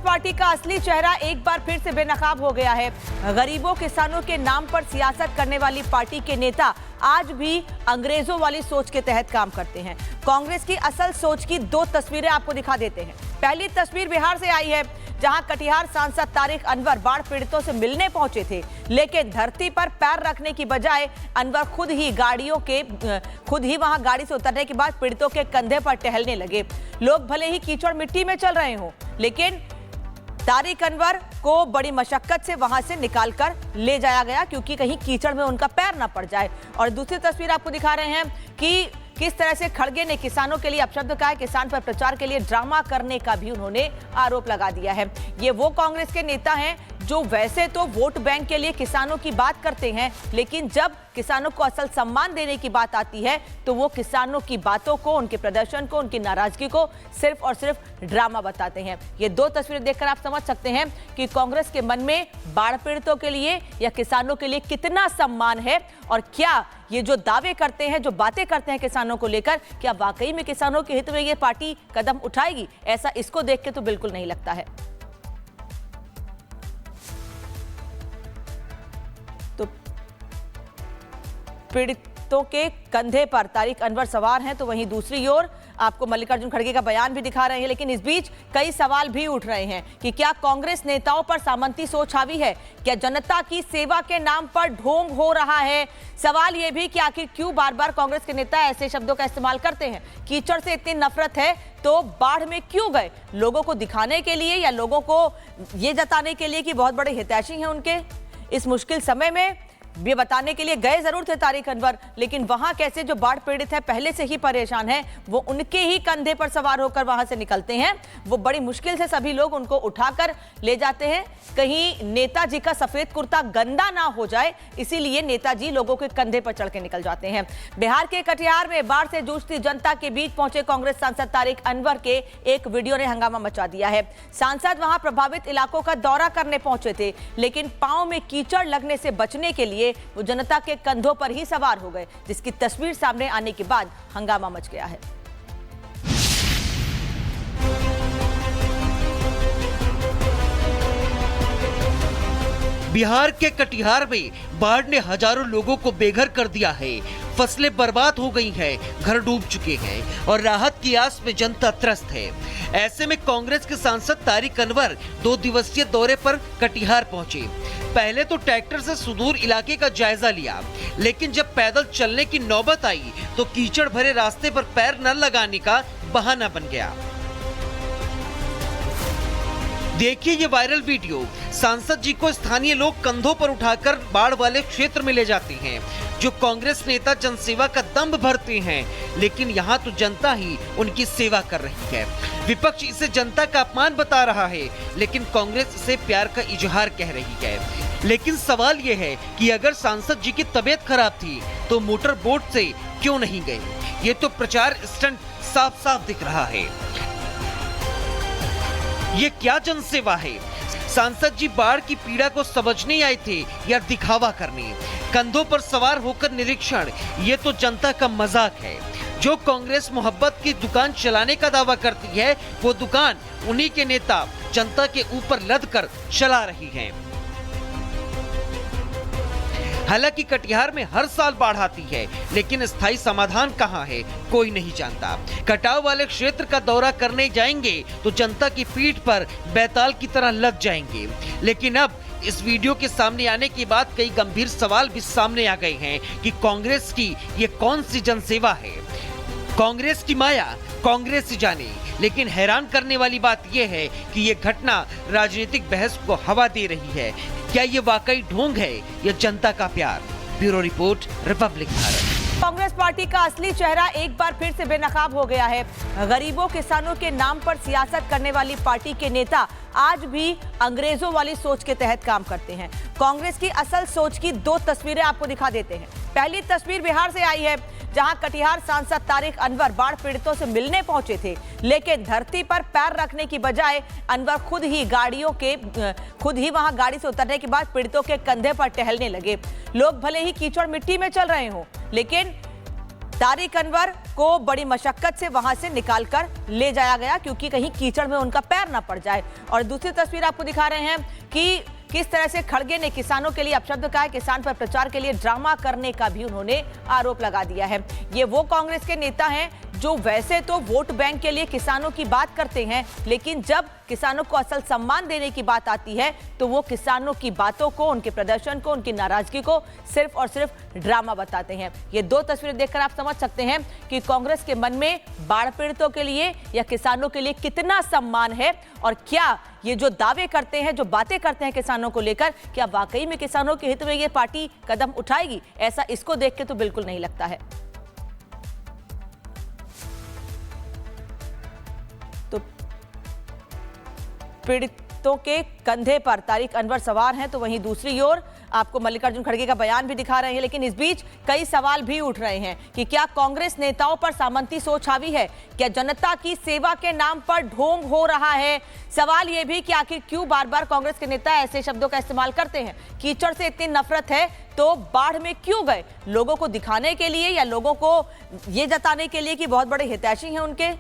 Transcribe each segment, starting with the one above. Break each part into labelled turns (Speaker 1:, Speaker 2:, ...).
Speaker 1: Party का असली चेहरा एक बार फिर से बेनकाब हो गया है। गरीबों किसानों के नाम पर सियासत करने वाली पार्टी के नेता आज भी अंग्रेजों वाली सोच के तहत काम करते हैं। कांग्रेस की असल सोच की दो तस्वीरें आपको दिखा देते हैं। पहली तस्वीर बिहार से आई है, जहां कटिहार सांसद तारिक अनवर बाढ़ पीड़ितों से मिलने पहुंचे थे, लेकिन धरती पर पैर रखने की बजाय अनवर खुद ही वहां गाड़ी से उतरने के बाद पीड़ितों के कंधे पर टहलने लगे। लोग भले ही कीचड़ मिट्टी में चल रहे हों, लेकिन तारिक अनवर को बड़ी मशक्कत से वहां से निकालकर ले जाया गया, क्योंकि कहीं कीचड़ में उनका पैर ना पड़ जाए। और दूसरी तस्वीर आपको दिखा रहे हैं कि किस तरह से खड़गे ने किसानों के लिए अपशब्द कहा है। किसान पर प्रचार के लिए ड्रामा करने का भी उन्होंने आरोप लगा दिया है। ये वो कांग्रेस के नेता हैं जो वैसे तो वोट बैंक के लिए किसानों की बात करते हैं, लेकिन जब किसानों को असल सम्मान देने की बात आती है तो वो किसानों की बातों को, उनके प्रदर्शन को, उनकी नाराजगी को सिर्फ और सिर्फ ड्रामा बताते हैं। ये दो तस्वीरें देखकर आप समझ सकते हैं कि कांग्रेस के मन में बाढ़ पीड़ितों के लिए या किसानों के लिए कितना सम्मान है, और क्या ये जो दावे करते हैं, जो बातें करते हैं किसानों को लेकर, क्या वाकई में किसानों के हित में ये पार्टी कदम उठाएगी? ऐसा इसको देख के तो बिल्कुल नहीं लगता है। तो पीड़ितों के कंधे पर तारिक अनवर सवार हैं, तो वहीं दूसरी ओर आपको मल्लिकार्जुन खड़गे का बयान भी दिखा रहे हैं। लेकिन इस बीच कई सवाल भी उठ रहे हैं कि क्या कांग्रेस नेताओं पर सामंती सोच हावी है? क्या जनता की सेवा के नाम पर ढोंग हो रहा है? सवाल यह भी कि आखिर क्यों बार बार कांग्रेस के नेता ऐसे शब्दों का इस्तेमाल करते हैं? कीचड़ से इतनी नफरत है तो बाढ़ में क्यों गए? लोगों को दिखाने के लिए या लोगों को ये जताने के लिए कि बहुत बड़े हितैषी हैं उनके इस मुश्किल समय में? ये बताने के लिए गए जरूर थे तारिक अनवर, लेकिन वहां कैसे जो बाढ़ पीड़ित है, पहले से ही परेशान है, वो उनके ही कंधे पर सवार होकर वहां से निकलते हैं। वो बड़ी मुश्किल से सभी लोग उनको उठाकर ले जाते हैं। कहीं नेताजी का सफेद कुर्ता गंदा ना हो जाए, इसीलिए नेताजी लोगों के कंधे पर चढ़ के निकल जाते हैं। बिहार के कटिहार में बाढ़ से जूझती जनता के बीच पहुंचे कांग्रेस सांसद तारिक अनवर के एक वीडियो ने हंगामा मचा दिया है। सांसद वहां प्रभावित इलाकों का दौरा करने पहुंचे थे, लेकिन पांव में कीचड़ लगने से बचने के लिए वो जनता के कंधों पर ही सवार हो गए, जिसकी तस्वीर सामने आने के बाद हंगामा मच गया है।
Speaker 2: बिहार के कटिहार में बाढ़ ने हजारों लोगों को बेघर कर दिया है। फसलें बर्बाद हो गई हैं, घर डूब चुके हैं और राहत की आस में जनता त्रस्त है। ऐसे में कांग्रेस के सांसद तारिक अनवर 2 दिवसीय दौरे पर कटिहार पहुंचे। पहले तो ट्रैक्टर से सुदूर इलाके का जायजा लिया, लेकिन जब पैदल चलने की नौबत आई तो कीचड़ भरे रास्ते पर पैर न लगाने का बहाना बन गया। देखिए ये वायरल वीडियो। सांसद जी को स्थानीय लोग कंधों पर उठाकर बाढ़ वाले क्षेत्र में ले जाते हैं। जो कांग्रेस नेता जनसेवा का दंभ भरते हैं, लेकिन यहाँ तो जनता ही उनकी सेवा कर रही है। विपक्ष इसे जनता का अपमान बता रहा है, लेकिन कांग्रेस इसे प्यार का इजहार कह रही है। लेकिन सवाल ये है कि अगर सांसद जी की तबीयत खराब थी तो मोटर बोट से क्यों नहीं गए? ये तो प्रचार स्टंट साफ साफ दिख रहा है। ये क्या जनसेवा है? सांसद जी बाढ़ की पीड़ा को समझने आए थे या दिखावा करने? कंधों पर सवार होकर निरीक्षण, ये तो जनता का मजाक है। जो कांग्रेस मोहब्बत की दुकान चलाने का दावा करती है, वो दुकान उन्हीं के नेता जनता के ऊपर लद कर चला रही हैं। हालांकि कटिहार में हर साल बाढ़ आती है, लेकिन स्थायी समाधान कहां है कोई नहीं जानता। कटाव वाले क्षेत्र का दौरा करने जाएंगे तो जनता की पीठ पर बैताल की तरह लग जाएंगे। लेकिन अब इस वीडियो के सामने आने के बाद कई गंभीर सवाल भी सामने आ गए हैं कि कांग्रेस की ये कौन सी जनसेवा है? कांग्रेस की माया कांग्रेस ही जाने। लेकिन हैरान करने वाली बात यह है कि ये घटना राजनीतिक बहस को हवा दे रही है। क्या ये वाकई ढोंग है या जनता का प्यार? Bureau report, Republic Bharat.
Speaker 1: Congress party का असली चेहरा एक बार फिर से बेनकाब हो गया है। गरीबों किसानों के नाम पर सियासत करने वाली पार्टी के नेता आज भी अंग्रेजों वाली सोच के तहत काम करते हैं। कांग्रेस की असल सोच की दो तस्वीरें आपको दिखा देते हैं। पहली तस्वीर बिहार से आई है, जहां कटिहार सांसद तारिक अनवर बाढ़ पीड़ितों से मिलने पहुंचे थे, लेकिन धरती पर पैर रखने की बजाय अनवर खुद ही वहां गाड़ी से उतरने के बाद पीड़ितों के कंधे पर टहलने लगे। लोग भले ही कीचड़ मिट्टी में चल रहे हों, लेकिन तारिक अनवर को बड़ी मशक्कत से वहां से निकालकर ले जाया गया क्योंकि कहीं कीचड़ में उनका पैर ना पड़ जाए। और दूसरी तस्वीर आपको दिखा रहे हैं कि किस तरह से खड़गे ने किसानों के लिए अपशब्द कहा है। किसान पर प्रचार के लिए ड्रामा करने का भी उन्होंने आरोप लगा दिया है। ये वो कांग्रेस के नेता हैं जो वैसे तो वोट बैंक के लिए किसानों की बात करते हैं, लेकिन जब किसानों को असल सम्मान देने की बात आती है तो वो किसानों की बातों को, उनके प्रदर्शन को, उनकी नाराजगी को सिर्फ और सिर्फ ड्रामा बताते हैं। ये दो तस्वीरें देखकर आप समझ सकते हैं कि कांग्रेस के मन में बाढ़ पीड़ितों के लिए या किसानों के लिए कितना सम्मान है और क्या ये जो दावे करते हैं, जो बातें करते हैं किसानों को लेकर, क्या वाकई में किसानों के हित में ये पार्टी कदम उठाएगी? ऐसा इसको देख के तो बिल्कुल नहीं लगता है। तो पीड़ितों के कंधे पर तारिक अनवर सवार हैं, तो वहीं दूसरी ओर आपको मल्लिकार्जुन खड़गे का बयान भी दिखा रहे हैं। लेकिन इस बीच कई सवाल भी उठ रहे हैं कि क्या कांग्रेस नेताओं पर सामंती सोच हावी है? क्या जनता की सेवा के नाम पर ढोंग हो रहा है? सवाल यह भी कि आखिर क्यों बार बार कांग्रेस के नेता ऐसे शब्दों का इस्तेमाल करते हैं? कीचड़ से इतनी नफरत है तो बाढ़ में क्यों गए? लोगों को दिखाने के लिए या लोगों को ये जताने के लिए कि बहुत बड़े हितैषी हैं उनके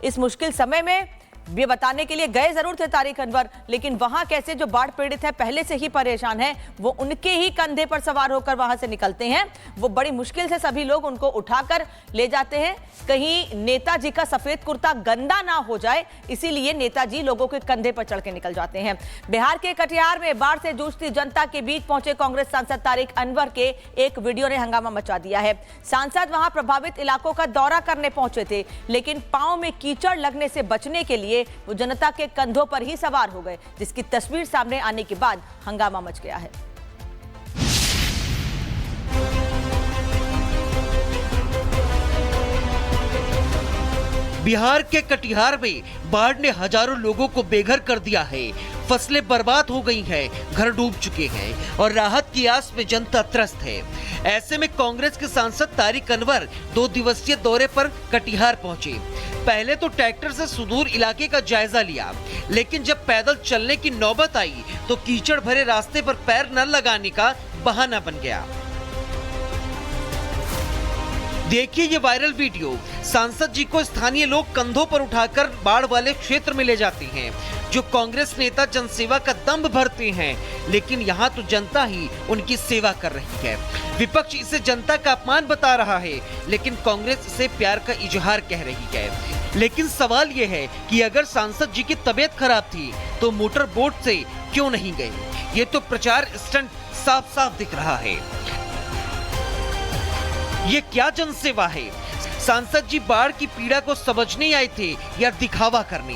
Speaker 1: इस मुश्किल समय में? ये बताने के लिए गए जरूर थे तारिक अनवर, लेकिन वहां कैसे जो बाढ़ पीड़ित है, पहले से ही परेशान है, वो उनके ही कंधे पर सवार होकर वहां से निकलते हैं। वो बड़ी मुश्किल से सभी लोग उनको उठाकर ले जाते हैं। कहीं नेताजी का सफेद कुर्ता गंदा ना हो जाए, इसीलिए नेताजी लोगों के कंधे पर चढ़ के निकल जाते हैं। बिहार के कटिहार में बाढ़ से जूझती जनता के बीच पहुंचे कांग्रेस सांसद तारिक अनवर के एक वीडियो ने हंगामा मचा दिया है। सांसद वहां प्रभावित इलाकों का दौरा करने पहुंचे थे, लेकिन पांव में कीचड़ लगने से बचने के लिए वो जनता के कंधों पर ही सवार हो गए, जिसकी तस्वीर सामने आने के बाद हंगामा मच गया है।
Speaker 2: बिहार के कटिहार में बाढ़ ने हजारों लोगों को बेघर कर दिया है। फसलें बर्बाद हो गई हैं, घर डूब चुके हैं और राहत की आस में जनता त्रस्त है। ऐसे में कांग्रेस के सांसद तारिक अनवर 2 दिवसीय दौरे पर कटिहार पहुंचे। पहले तो ट्रैक्टर से सुदूर इलाके का जायजा लिया, लेकिन जब पैदल चलने की नौबत आई तो कीचड़ भरे रास्ते पर पैर न लगाने का बहाना बन गया। देखिए ये वायरल वीडियो। सांसद जी को स्थानीय लोग कंधों पर उठाकर बाढ़ वाले क्षेत्र में ले जाते हैं। जो कांग्रेस नेता जनसेवा का दंभ भरते हैं, लेकिन यहाँ तो जनता ही उनकी सेवा कर रही है। विपक्ष इसे जनता का अपमान बता रहा है, लेकिन कांग्रेस इसे प्यार का इजहार कह रही है। लेकिन सवाल ये है कि अगर सांसद जी की तबीयत खराब थी तो मोटर बोट से क्यों नहीं गए? ये तो प्रचार स्टंट साफ साफ दिख रहा है। ये क्या जनसेवा है? सांसद जी बाढ़ की पीड़ा को समझने आए थे या दिखावा करने?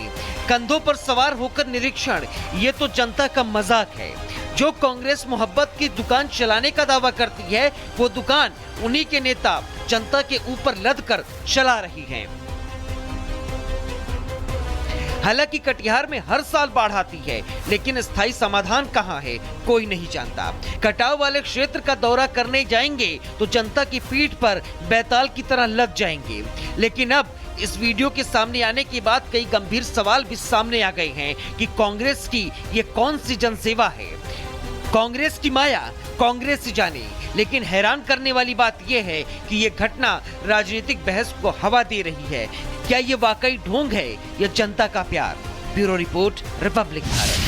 Speaker 2: कंधों पर सवार होकर निरीक्षण, ये तो जनता का मजाक है। जो कांग्रेस मोहब्बत की दुकान चलाने का दावा करती है, वो दुकान उन्हीं के नेता जनता के ऊपर लद कर चला रही हैं। हालांकि कटिहार में हर साल बाढ़ आती है, लेकिन स्थायी समाधान कहां है कोई नहीं जानता। कटाव वाले क्षेत्र का दौरा करने जाएंगे तो जनता की पीठ पर बैताल की तरह लग जाएंगे। लेकिन अब इस वीडियो के सामने आने के बाद कई गंभीर सवाल भी सामने आ गए हैं कि कांग्रेस की ये कौन सी जनसेवा है? कांग्रेस की माया कांग्रेस ही जाने। लेकिन हैरान करने वाली बात यह है कि ये घटना राजनीतिक बहस को हवा दे रही है। क्या ये वाकई ढोंग है या जनता का प्यार? Bureau report, Republic Bharat.